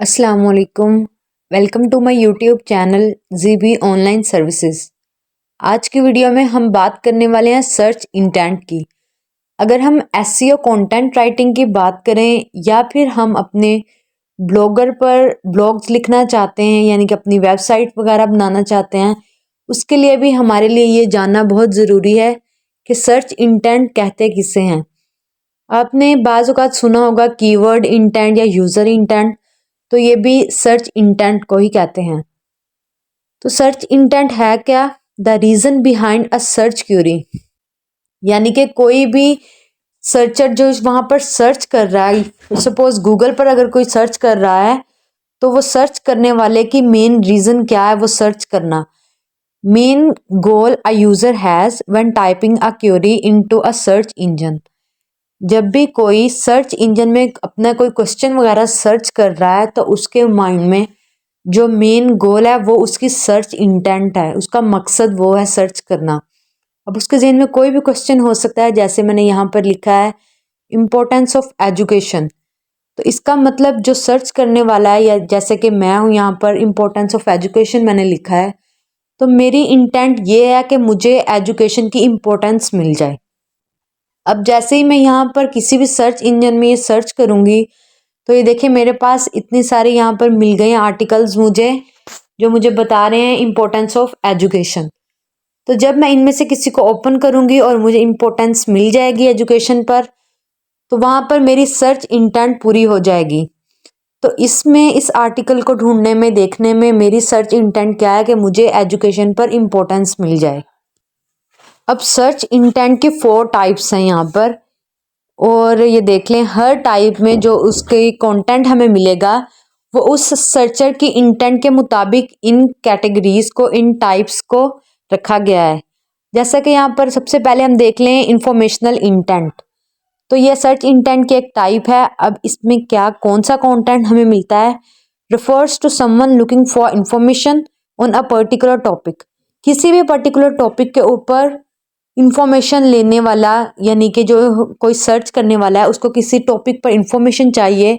अस्सलाम वालेकुम। Welcome to my YouTube channel GB online services. आज की वीडियो में हम बात करने वाले हैं सर्च इंटेंट की। अगर हम एसईओ कंटेंट राइटिंग की बात करें या फिर हम अपने ब्लॉगर पर ब्लॉग्स लिखना चाहते हैं यानी कि अपनी वेबसाइट वगैरह बनाना चाहते हैं, उसके लिए भी हमारे लिए ये जानना बहुत ज़रूरी है कि सर्च इंटेंट कहते किसे हैं। आपने बाज़ औक़ात सुना होगा कीवर्ड इंटेंट या यूज़र इंटेंट, तो ये भी सर्च इंटेंट को ही कहते हैं। तो सर्च इंटेंट है क्या? The reason behind a search query, यानी कि कोई भी सर्चर जो वहाँ पर सर्च कर रहा है, सपोज गूगल पर अगर कोई सर्च कर रहा है तो वो सर्च करने वाले की मेन रीज़न क्या है वो सर्च करना। Main goal a user has when typing a query into a search engine. जब भी कोई सर्च इंजन में अपना कोई क्वेश्चन वगैरह सर्च कर रहा है तो उसके माइंड में जो मेन गोल है वो उसकी सर्च इंटेंट है, उसका मकसद वो है सर्च करना। अब उसके जहन में कोई भी क्वेश्चन हो सकता है, जैसे मैंने यहाँ पर लिखा है इम्पोर्टेंस ऑफ एजुकेशन, तो इसका मतलब जो सर्च करने वाला है, या जैसे कि मैं हूँ यहाँ पर इम्पोर्टेंस ऑफ एजुकेशन मैंने लिखा है, तो मेरी इंटेंट ये है कि मुझे एजुकेशन की इम्पोर्टेंस मिल जाए। अब जैसे ही मैं यहाँ पर किसी भी सर्च इंजन में ये सर्च करूँगी तो ये देखिए मेरे पास इतनी सारे यहाँ पर मिल गए हैं आर्टिकल्स मुझे, जो मुझे बता रहे हैं इम्पोर्टेंस ऑफ एजुकेशन। तो जब मैं इनमें से किसी को ओपन करूँगी और मुझे इम्पोर्टेंस मिल जाएगी एजुकेशन पर, तो वहाँ पर मेरी सर्च इंटेंट पूरी हो जाएगी। तो इसमें इस आर्टिकल को ढूंढने में, देखने में मेरी सर्च इंटेंट क्या है कि मुझे एजुकेशन पर इम्पोर्टेंस मिल जाए। अब सर्च इंटेंट के 4 टाइप्स हैं यहाँ पर, और ये देख लें हर टाइप में जो उसके कंटेंट हमें मिलेगा वो उस सर्चर की इंटेंट के मुताबिक इन कैटेगरीज को, इन टाइप्स को रखा गया है। जैसा कि यहाँ पर सबसे पहले हम देख लें इंफॉर्मेशनल इंटेंट, तो ये सर्च इंटेंट की एक टाइप है। अब इसमें क्या कौन सा कंटेंट हमें मिलता है? Refers to someone looking for information on a particular topic, किसी भी पर्टिकुलर टॉपिक के ऊपर इंफॉर्मेशन लेने वाला, यानी कि जो कोई सर्च करने वाला है उसको किसी टॉपिक पर इंफॉर्मेशन चाहिए,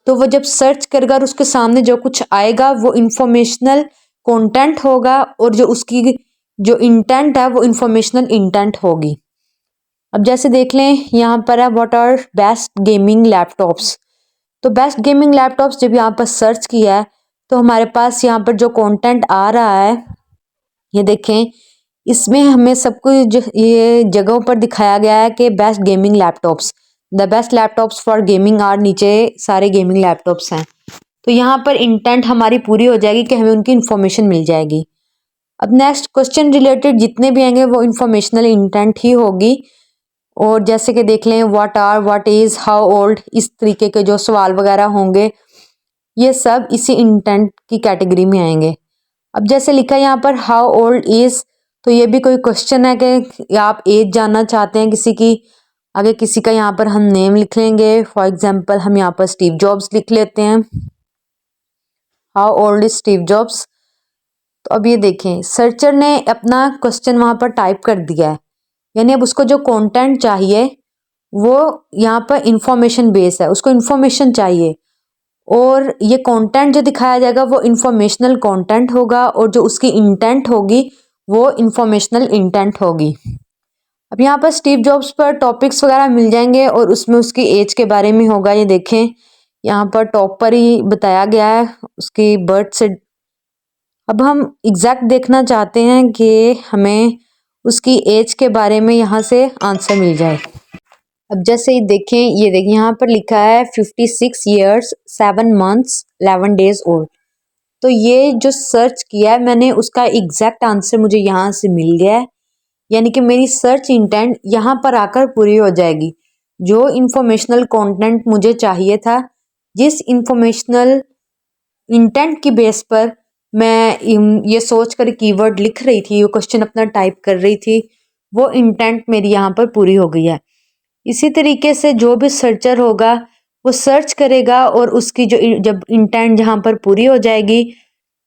तो वो जब सर्च करेगा और उसके सामने जो कुछ आएगा वो इंफॉर्मेशनल कंटेंट होगा, और जो उसकी जो इंटेंट है वो इंफॉर्मेशनल इंटेंट होगी। अब जैसे देख लें यहाँ पर है what are best gaming laptops, तो बेस्ट गेमिंग लैपटॉप्स जब यहाँ पर सर्च किया है तो हमारे पास यहाँ पर जो कंटेंट आ रहा है, ये देखें इसमें हमें सब कुछ ये जगहों पर दिखाया गया है कि best gaming laptops, the best laptops for gaming are, नीचे सारे गेमिंग लैपटॉप्स हैं। तो यहाँ पर इंटेंट हमारी पूरी हो जाएगी कि हमें उनकी इन्फॉर्मेशन मिल जाएगी। अब नेक्स्ट क्वेश्चन रिलेटेड जितने भी आएंगे वो इन्फॉर्मेशनल इंटेंट ही होगी। और जैसे कि देख लें what are, what is, how old, इस तरीके के जो सवाल वगैरह होंगे ये सब इसी इंटेंट की कैटेगरी में आएंगे। अब जैसे लिखा है यहाँ पर हाउ ओल्ड इज़, तो ये भी कोई क्वेश्चन है कि आप एज जानना चाहते हैं किसी की। आगे किसी का यहाँ पर हम नेम लिख लेंगे, फॉर एग्जांपल हम यहाँ पर स्टीव जॉब्स लिख लेते हैं, how old is Steve jobs. तो अब ये देखें सर्चर ने अपना क्वेश्चन वहाँ पर टाइप कर दिया है, यानी अब उसको जो कंटेंट चाहिए वो यहाँ पर इंफॉर्मेशन बेस है, उसको इंफॉर्मेशन चाहिए, और ये कंटेंट जो दिखाया जाएगा वो इंफॉर्मेशनल कंटेंट होगा, और जो उसकी इंटेंट होगी वो इंफॉर्मेशनल इंटेंट होगी। अब यहाँ पर स्टीव जॉब्स पर टॉपिक्स वगैरह मिल जाएंगे और उसमें उसकी एज के बारे में होगा। ये देखें यहाँ पर टॉप पर ही बताया गया है उसकी बर्थ से। अब हम एग्जैक्ट देखना चाहते हैं कि हमें उसकी एज के बारे में यहाँ से आंसर मिल जाए। अब जैसे ही देखें, ये देखिए यहाँ पर लिखा है 56 ईयर्स 7 मंथ्स 11 डेज ओल्ड। तो ये जो सर्च किया है मैंने उसका एग्जैक्ट आंसर मुझे यहाँ से मिल गया है, यानी कि मेरी सर्च इंटेंट यहाँ पर आकर पूरी हो जाएगी। जो इंफॉर्मेशनल कंटेंट मुझे चाहिए था, जिस इंफॉर्मेशनल इंटेंट की बेस पर मैं ये सोच कर कीवर्ड लिख रही थी, वो क्वेश्चन अपना टाइप कर रही थी, वो इंटेंट मेरी यहाँ पर पूरी हो गई है। इसी तरीके से जो भी सर्चर होगा वो सर्च करेगा और उसकी जो जब इंटेंट जहाँ पर पूरी हो जाएगी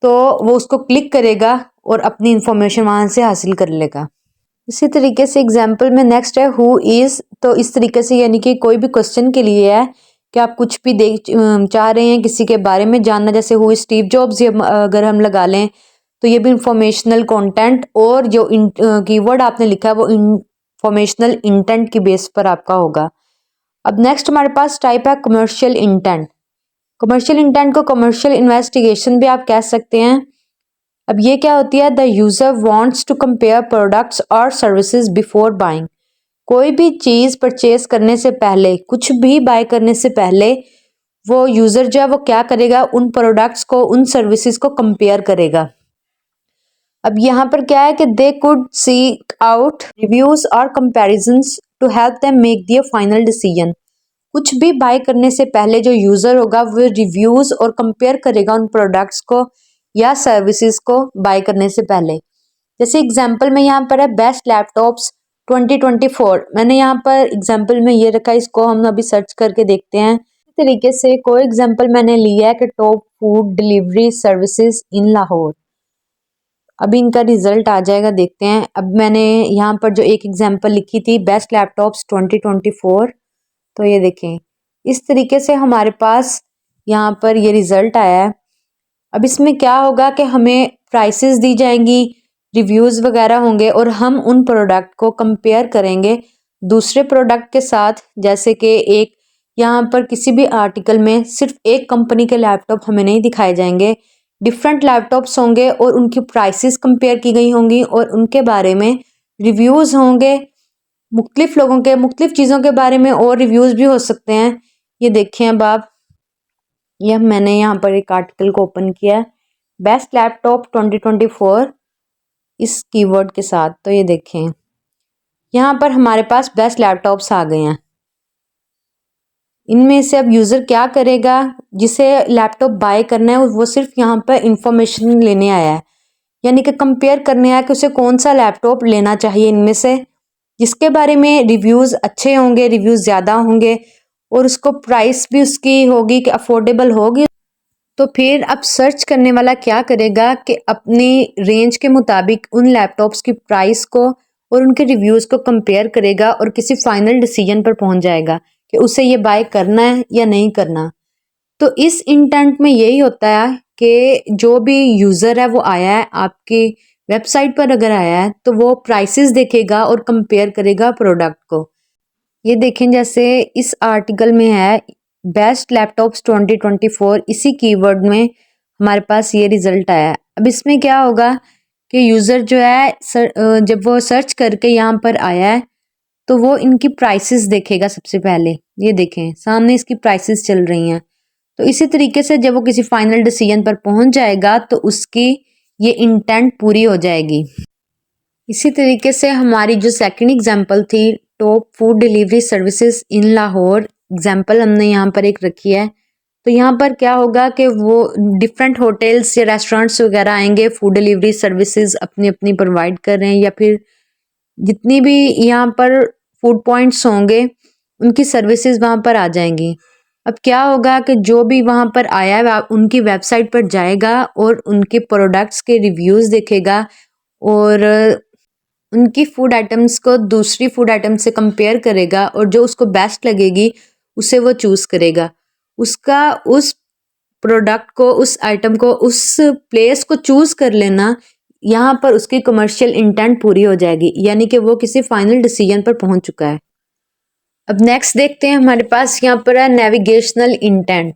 तो वो उसको क्लिक करेगा और अपनी इंफॉर्मेशन वहाँ से हासिल कर लेगा। इसी तरीके से एग्जाम्पल में नेक्स्ट है हु इज़, तो इस तरीके से यानी कि कोई भी क्वेश्चन के लिए है कि आप कुछ भी देख चाह रहे हैं किसी के बारे में जानना, जैसे हुई स्टीव जॉब्स, ये अगर हम लगा लें तो ये भी इंफॉर्मेशनल कंटेंट, और जो कीवर्ड आपने लिखा है वो इंफॉर्मेशनल इंटेंट की बेस पर आपका होगा। अब नेक्स्ट हमारे पास टाइप है कमर्शियल इंटेंट। कमर्शियल इंटेंट को कमर्शियल इन्वेस्टिगेशन भी आप कह सकते हैं। अब ये क्या होती है, the user wants to compare products और सर्विसेज बिफोर बाइंग। कोई भी चीज परचेज करने से पहले, कुछ भी बाय करने से पहले वो यूजर जो है वो क्या करेगा, उन प्रोडक्ट्स को, उन सर्विसेज को कंपेयर करेगा। अब यहाँ पर क्या है कि they could seek out reviews और comparisons to help them make their final decision. कुछ भी बाय करने से पहले जो यूजर होगा वो रिव्यूज और कंपेयर करेगा उन प्रोडक्ट्स को या सर्विसेज को बाय करने से पहले। जैसे एग्जांपल में यहाँ पर है बेस्ट लैपटॉप्स 2024। मैंने यहाँ पर एग्जांपल में ये रखा है, इसको हम अभी सर्च करके देखते हैं। इस तरीके से कोई एग्जांपल मैंने लिया है कि top food delivery services in Lahore. अभी इनका रिजल्ट आ जाएगा, देखते हैं। अब मैंने यहाँ पर जो एक एग्जांपल लिखी थी बेस्ट लैपटॉप्स 2024, तो ये देखें इस तरीके से हमारे पास यहाँ पर ये रिजल्ट आया है। अब इसमें क्या होगा कि हमें प्राइसेस दी जाएंगी, रिव्यूज़ वगैरह होंगे और हम उन प्रोडक्ट को कंपेयर करेंगे दूसरे प्रोडक्ट के साथ। जैसे कि एक यहाँ पर किसी भी आर्टिकल में सिर्फ एक कंपनी के लैपटॉप हमें नहीं दिखाए जाएंगे, डिफरेंट लैपटॉप्स होंगे और उनकी प्राइसेस कंपेयर की गई होंगी और उनके बारे में रिव्यूज़ होंगे, मुख्तलिफ लोगों के मुख्तलिफ चीज़ों के बारे में और रिव्यूज़ भी हो सकते हैं। ये देखें अब आप, यह मैंने यहाँ पर एक आर्टिकल को ओपन किया है बेस्ट लैपटॉप 2024 इस कीवर्ड के साथ, तो ये देखें यहाँ पर हमारे पास बेस्ट लैपटॉप्स आ गए हैं। इनमें से अब यूज़र क्या करेगा, जिसे लैपटॉप बाय करना है वो सिर्फ यहाँ पर इंफॉर्मेशन लेने आया है, यानी कि कंपेयर करने आया कि उसे कौन सा लैपटॉप लेना चाहिए इनमें से, जिसके बारे में रिव्यूज़ अच्छे होंगे, रिव्यूज़ ज़्यादा होंगे और उसको प्राइस भी उसकी होगी कि अफोर्डेबल होगी। तो फिर अब सर्च करने वाला क्या करेगा कि अपनी रेंज के मुताबिक उन लैपटॉप्स की प्राइस को और उनके रिव्यूज़ को कंपेयर करेगा और किसी फाइनल डिसीजन पर पहुंच जाएगा कि उसे ये बाय करना है या नहीं करना। तो इस इंटेंट में यही होता है कि जो भी यूज़र है वो आया है आपकी वेबसाइट पर, अगर आया है तो वो प्राइसेस देखेगा और कंपेयर करेगा प्रोडक्ट को। ये देखें जैसे इस आर्टिकल में है बेस्ट लैपटॉप्स 2024, इसी कीवर्ड में हमारे पास ये रिजल्ट आया है। अब इसमें क्या होगा कि यूज़र जो है जब वो सर्च करके यहाँ पर आया है तो वो इनकी प्राइसेस देखेगा सबसे पहले। ये देखें सामने इसकी प्राइसेस चल रही हैं। तो इसी तरीके से जब वो किसी फाइनल डिसीजन पर पहुंच जाएगा तो उसकी ये इंटेंट पूरी हो जाएगी। इसी तरीके से हमारी जो सेकंड एग्जांपल थी top food delivery services in Lahore, example हमने यहाँ पर एक रखी है। तो यहाँ पर क्या होगा कि वो डिफरेंट होटल्स या रेस्टोरेंट्स वगैरह आएंगे, फूड डिलीवरी सर्विसेज अपनी अपनी प्रोवाइड कर रहे हैं, या फिर जितनी भी यहाँ पर फूड पॉइंट्स होंगे उनकी सर्विसेज वहाँ पर आ जाएंगी। अब क्या होगा कि जो भी वहाँ पर आया है उनकी वेबसाइट पर जाएगा और उनके प्रोडक्ट्स के रिव्यूज़ देखेगा और उनकी फूड आइटम्स को दूसरी फूड आइटम से कंपेयर करेगा और जो उसको बेस्ट लगेगी उसे वो चूज़ करेगा। उसका उस प्रोडक्ट को, उस आइटम को, उस प्लेस को चूज़ कर लेना, यहाँ पर उसकी कमर्शियल इंटेंट पूरी हो जाएगी, यानी कि वो किसी फाइनल डिसीजन पर पहुंच चुका है। अब नेक्स्ट देखते हैं, हमारे पास यहाँ पर है नेविगेशनल इंटेंट।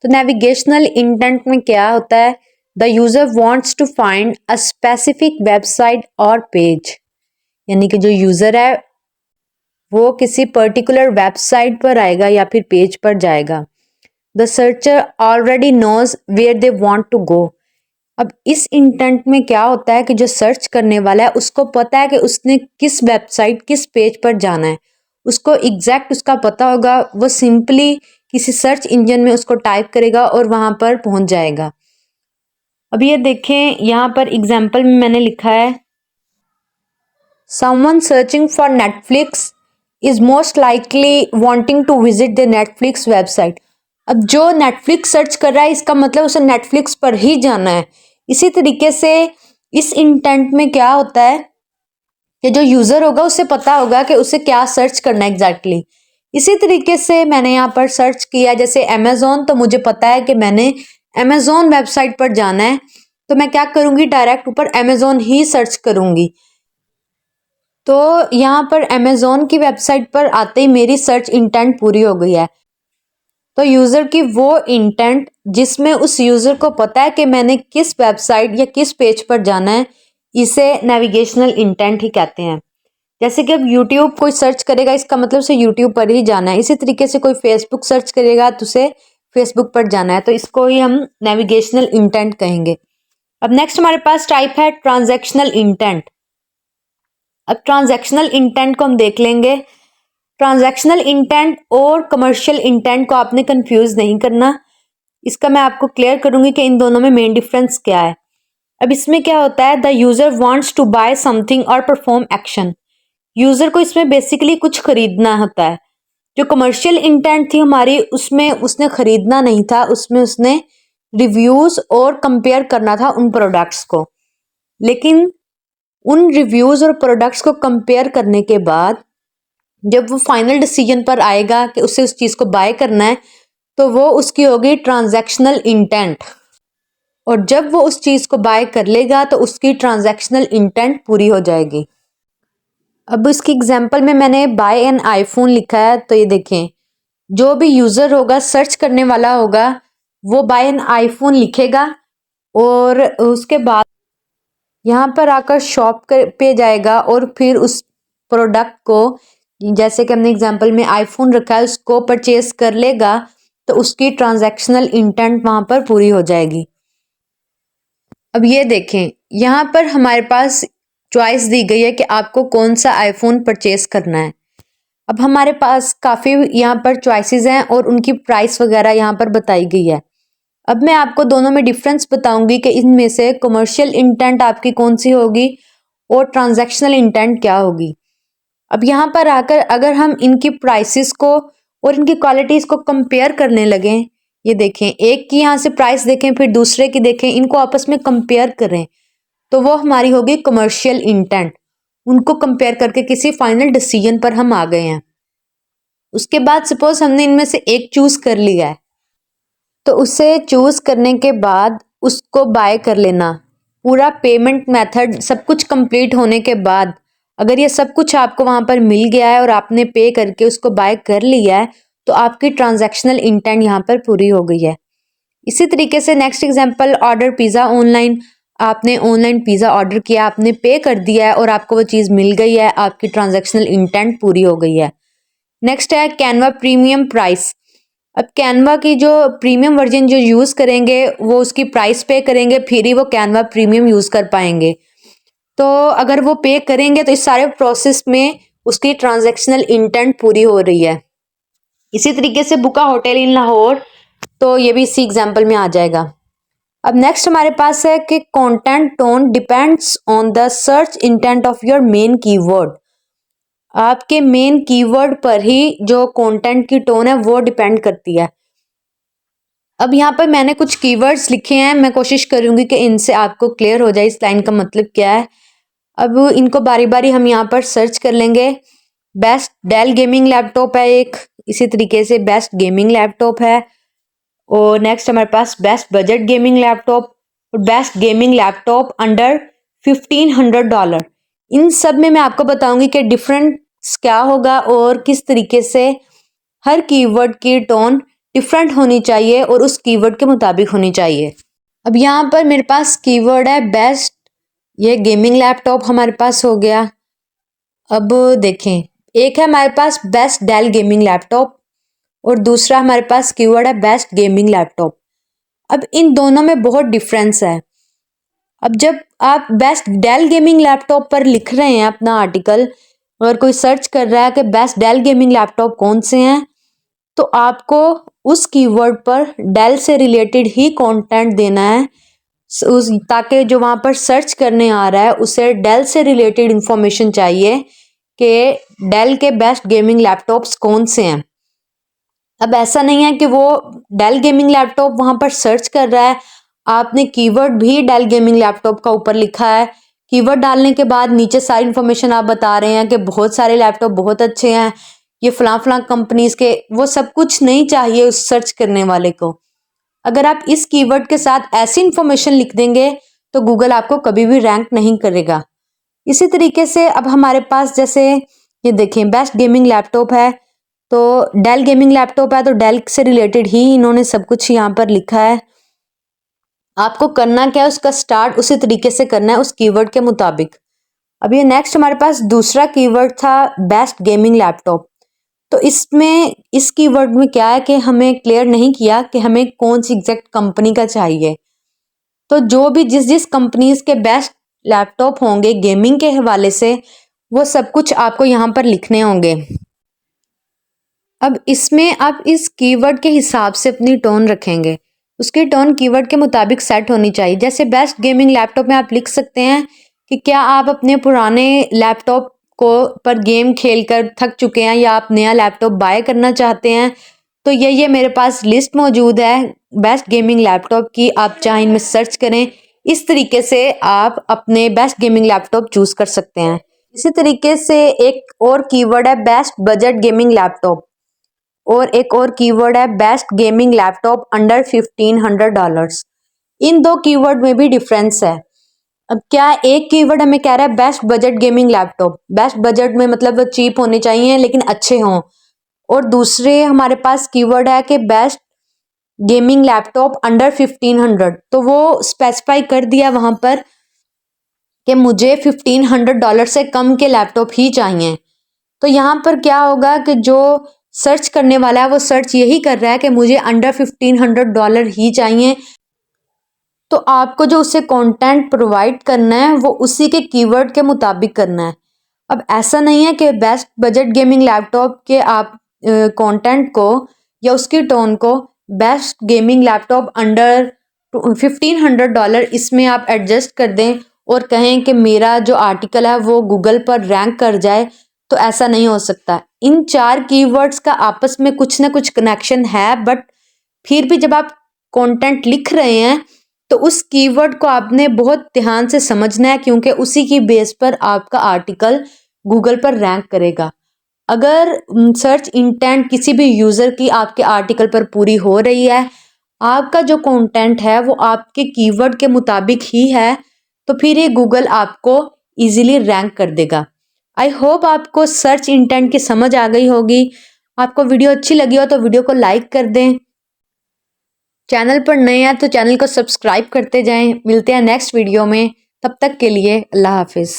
तो नेविगेशनल इंटेंट में क्या होता है, the user wants to find a specific website और पेज, यानी कि जो यूज़र है वो किसी पर्टिकुलर वेबसाइट पर आएगा या फिर पेज पर जाएगा। The searcher already knows where they want to go. अब इस इंटेंट में क्या होता है कि जो सर्च करने वाला है उसको पता है कि उसने किस वेबसाइट, किस पेज पर जाना है, उसको एग्जैक्ट उसका पता होगा। वो सिंपली किसी सर्च इंजन में उसको टाइप करेगा और वहाँ पर पहुँच जाएगा। अब ये देखें यहाँ पर एग्जाम्पल में मैंने लिखा है someone searching for Netflix is most likely wanting to visit the Netflix website। अब जो Netflix सर्च कर रहा है इसका मतलब उसे Netflix पर ही जाना है। इसी तरीके से इस इंटेंट में क्या होता है कि जो यूज़र होगा उसे पता होगा कि उसे क्या सर्च करना है एग्जैक्टली। इसी तरीके से मैंने यहाँ पर सर्च किया, जैसे अमेज़ॉन, तो मुझे पता है कि मैंने अमेज़ॉन वेबसाइट पर जाना है, तो मैं क्या करूँगी, डायरेक्ट ऊपर अमेज़ॉन ही सर्च करूँगी। तो यहाँ पर अमेज़ॉन की वेबसाइट पर आते ही मेरी सर्च इंटेंट पूरी हो गई है। तो यूज़र की वो इंटेंट जिसमें उस यूज़र को पता है कि मैंने किस वेबसाइट या किस पेज पर जाना है, इसे नेविगेशनल इंटेंट ही कहते हैं। जैसे कि अब यूट्यूब कोई सर्च करेगा, इसका मतलब उसे यूट्यूब पर ही जाना है। इसी तरीके से कोई फेसबुक सर्च करेगा तो उसे फेसबुक पर जाना है, तो इसको ही हम नेविगेशनल इंटेंट कहेंगे। अब नेक्स्ट हमारे पास टाइप है ट्रांजैक्शनल इंटेंट। अब ट्रांजैक्शनल इंटेंट को हम देख लेंगे। ट्रांजैक्शनल इंटेंट और कमर्शियल इंटेंट को आपने कंफ्यूज नहीं करना। इसका मैं आपको क्लियर करूंगी कि इन दोनों में मेन डिफरेंस क्या है। अब इसमें क्या होता है, the user wants to buy something और परफॉर्म एक्शन। यूजर को इसमें बेसिकली कुछ खरीदना होता है। जो कमर्शियल इंटेंट थी हमारी, उसमें उसने खरीदना नहीं था, उसमें उसने रिव्यूज और कंपेयर करना था उन प्रोडक्ट्स को। लेकिन उन रिव्यूज और प्रोडक्ट्स को कंपेयर करने के बाद जब वो फाइनल डिसीजन पर आएगा कि उसे उस चीज को बाय करना है, तो वो उसकी होगी ट्रांजैक्शनल इंटेंट। और जब वो उस चीज को बाय कर लेगा तो उसकी ट्रांजैक्शनल इंटेंट पूरी हो जाएगी। अब इसकी एग्जांपल में मैंने बाय एन आईफोन लिखा है, तो ये देखें, जो भी यूजर होगा, सर्च करने वाला होगा, वो बाय एन आईफोन लिखेगा और उसके बाद यहाँ पर आकर शॉप पे जाएगा और फिर उस प्रोडक्ट को, जैसे कि हमने एग्जांपल में आईफोन रखा है, उसको परचेज कर लेगा, तो उसकी ट्रांजैक्शनल इंटेंट वहां पर पूरी हो जाएगी। अब ये देखें, यहाँ पर हमारे पास चॉइस दी गई है कि आपको कौन सा आईफोन परचेज करना है। अब हमारे पास काफ़ी यहाँ पर चॉइसेस हैं और उनकी प्राइस वगैरह यहाँ पर बताई गई है। अब मैं आपको दोनों में डिफरेंस बताऊंगी कि इनमें से कमर्शियल इंटेंट आपकी कौन सी होगी और ट्रांजैक्शनल इंटेंट क्या होगी। अब यहाँ पर आकर अगर हम इनकी प्राइसेस को और इनकी क्वालिटीज़ को कंपेयर करने लगें, ये देखें, एक की यहाँ से प्राइस देखें, फिर दूसरे की देखें, इनको आपस में कंपेयर करें, तो वो हमारी होगी कमर्शियल इंटेंट। उनको कंपेयर करके किसी फाइनल डिसीजन पर हम आ गए हैं। उसके बाद सपोज हमने इनमें से एक चूज कर लिया है, तो उसे चूज करने के बाद उसको बाय कर लेना। पूरा पेमेंट मेथड सब कुछ कंप्लीट होने के बाद अगर ये सब कुछ आपको वहां पर मिल गया है और आपने पे करके उसको बाय कर लिया है, तो आपकी ट्रांजैक्शनल इंटेंट यहाँ पर पूरी हो गई है। इसी तरीके से next example, order pizza online. आपने ऑनलाइन पिज़्ज़ा ऑर्डर किया, आपने पे कर दिया है और आपको वो चीज़ मिल गई है, आपकी ट्रांजैक्शनल इंटेंट पूरी हो गई है। नेक्स्ट है कैनवा प्रीमियम प्राइस। अब कैनवा की जो प्रीमियम वर्जन जो यूज़ करेंगे वो उसकी प्राइस पे करेंगे, फिर ही वो कैनवा प्रीमियम यूज़ कर पाएंगे। तो अगर वो पे करेंगे तो इस सारे प्रोसेस में उसकी ट्रांजैक्शनल इंटेंट पूरी हो रही है। इसी तरीके से बुका होटल इन लाहौर, तो ये भी इसी एग्जाम्पल में आ जाएगा। अब नेक्स्ट हमारे पास है कि content tone depends on the search intent of your main keyword. आपके मेन कीवर्ड पर ही जो कंटेंट की टोन है वो डिपेंड करती है। अब यहाँ पर मैंने कुछ कीवर्ड्स लिखे हैं, मैं कोशिश करूंगी कि इनसे आपको क्लियर हो जाए इस लाइन का मतलब क्या है। अब इनको बारी बारी हम यहाँ पर सर्च कर लेंगे। बेस्ट डेल गेमिंग लैपटॉप है एक, इसी तरीके से बेस्ट गेमिंग लैपटॉप है, और नेक्स्ट हमारे पास बेस्ट बजट गेमिंग लैपटॉप और बेस्ट गेमिंग लैपटॉप अंडर $1500। इन सब में मैं आपको बताऊंगी कि डिफरेंस क्या होगा और किस तरीके से हर कीवर्ड की टोन डिफरेंट होनी चाहिए और उस कीवर्ड के मुताबिक होनी चाहिए। अब यहाँ पर मेरे पास कीवर्ड है बेस्ट, ये गेमिंग लैपटॉप हमारे पास हो गया। अब देखें, एक है हमारे पास बेस्ट डेल गेमिंग लैपटॉप और दूसरा हमारे पास कीवर्ड है बेस्ट गेमिंग लैपटॉप। अब इन दोनों में बहुत डिफरेंस है। अब जब आप बेस्ट डेल गेमिंग लैपटॉप पर लिख रहे हैं अपना आर्टिकल, अगर कोई सर्च कर रहा है कि बेस्ट डेल गेमिंग लैपटॉप कौन से हैं, तो आपको उस कीवर्ड पर डेल से रिलेटेड ही कंटेंट देना है, ताकि जो वहाँ पर सर्च करने आ रहा है उसे डेल से रिलेटेड इंफॉर्मेशन चाहिए कि डेल के बेस्ट गेमिंग लैपटॉप्स कौन से हैं। अब ऐसा नहीं है कि वो डेल गेमिंग लैपटॉप वहाँ पर सर्च कर रहा है, आपने कीवर्ड भी डेल गेमिंग लैपटॉप का ऊपर लिखा है। कीवर्ड डालने के बाद नीचे सारी इन्फॉर्मेशन आप बता रहे हैं कि बहुत सारे लैपटॉप बहुत अच्छे हैं, ये फलां कंपनीज के, वो सब कुछ नहीं चाहिए उस सर्च करने वाले को। अगर आप इस कीवर्ड के साथ ऐसी इंफॉर्मेशन लिख देंगे तो गूगल आपको कभी भी रैंक नहीं करेगा। इसी तरीके से अब हमारे पास जैसे ये देखें, बेस्ट गेमिंग लैपटॉप है, तो डेल गेमिंग लैपटॉप है, तो डेल से रिलेटेड ही इन्होंने सब कुछ यहाँ पर लिखा है। आपको करना क्या है, उसका स्टार्ट उसी तरीके से करना है उस कीवर्ड के मुताबिक। अब ये नेक्स्ट हमारे पास दूसरा कीवर्ड था बेस्ट गेमिंग लैपटॉप। तो इसमें इस कीवर्ड में क्या है कि हमें क्लियर नहीं किया कि हमें कौन सी एग्जैक्ट कंपनी का चाहिए। तो जो भी जिस जिस कंपनीज के बेस्ट लैपटॉप होंगे गेमिंग के हवाले से, वो सब कुछ आपको यहाँ पर लिखने होंगे। अब इसमें आप इस कीवर्ड के हिसाब से अपनी टोन रखेंगे, उसकी टोन कीवर्ड के मुताबिक सेट होनी चाहिए। जैसे बेस्ट गेमिंग लैपटॉप में आप लिख सकते हैं कि क्या आप अपने पुराने लैपटॉप को पर गेम खेलकर थक चुके हैं या आप नया लैपटॉप बाय करना चाहते हैं, तो ये मेरे पास लिस्ट मौजूद है बेस्ट गेमिंग लैपटॉप की, आप चाहे इनमें सर्च करें। इस तरीके से आप अपने बेस्ट गेमिंग लैपटॉप चूज कर सकते हैं। इसी तरीके से एक और कीवर्ड है बेस्ट बजट गेमिंग लैपटॉप, और एक और कीवर्ड है बेस्ट गेमिंग लैपटॉप अंडर $1500। इन दो कीवर्ड में भी डिफरेंस है। अब क्या एक कीवर्ड हमें कह रहा है best budget gaming laptop, best budget में मतलब वो चीप होने चाहिए लेकिन अच्छे हों, और दूसरे हमारे पास कीवर्ड है कि बेस्ट गेमिंग लैपटॉप अंडर 1500। तो वो स्पेसिफाई कर दिया वहां पर कि मुझे $1500 से कम के लैपटॉप ही चाहिए। तो यहाँ पर क्या होगा कि जो सर्च करने वाला है वो सर्च यही कर रहा है कि मुझे अंडर $1500 ही चाहिए, तो आपको जो उसे कंटेंट प्रोवाइड करना है वो उसी के कीवर्ड के मुताबिक करना है। अब ऐसा नहीं है कि बेस्ट बजट गेमिंग लैपटॉप के आप कंटेंट को या उसकी टोन को बेस्ट गेमिंग लैपटॉप अंडर $1500 इसमें आप एडजस्ट कर दें और कहें कि मेरा जो आर्टिकल है वो गूगल पर रैंक कर जाए, तो ऐसा नहीं हो सकता। इन चार कीवर्ड्स का आपस में कुछ ना कुछ कनेक्शन है, बट फिर भी जब आप कंटेंट लिख रहे हैं तो उस कीवर्ड को आपने बहुत ध्यान से समझना है, क्योंकि उसी की बेस पर आपका आर्टिकल गूगल पर रैंक करेगा। अगर सर्च इंटेंट किसी भी यूजर की आपके आर्टिकल पर पूरी हो रही है, आपका जो कंटेंट है वो आपके कीवर्ड के मुताबिक ही है, तो फिर ये गूगल आपको इजीली रैंक कर देगा। आई होप आपको सर्च इंटेंट की समझ आ गई होगी। आपको वीडियो अच्छी लगी हो तो वीडियो को लाइक कर दें। चैनल पर नए हैं तो चैनल को सब्सक्राइब करते जाएं। मिलते हैं नेक्स्ट वीडियो में, तब तक के लिए अल्लाह हाफिज़।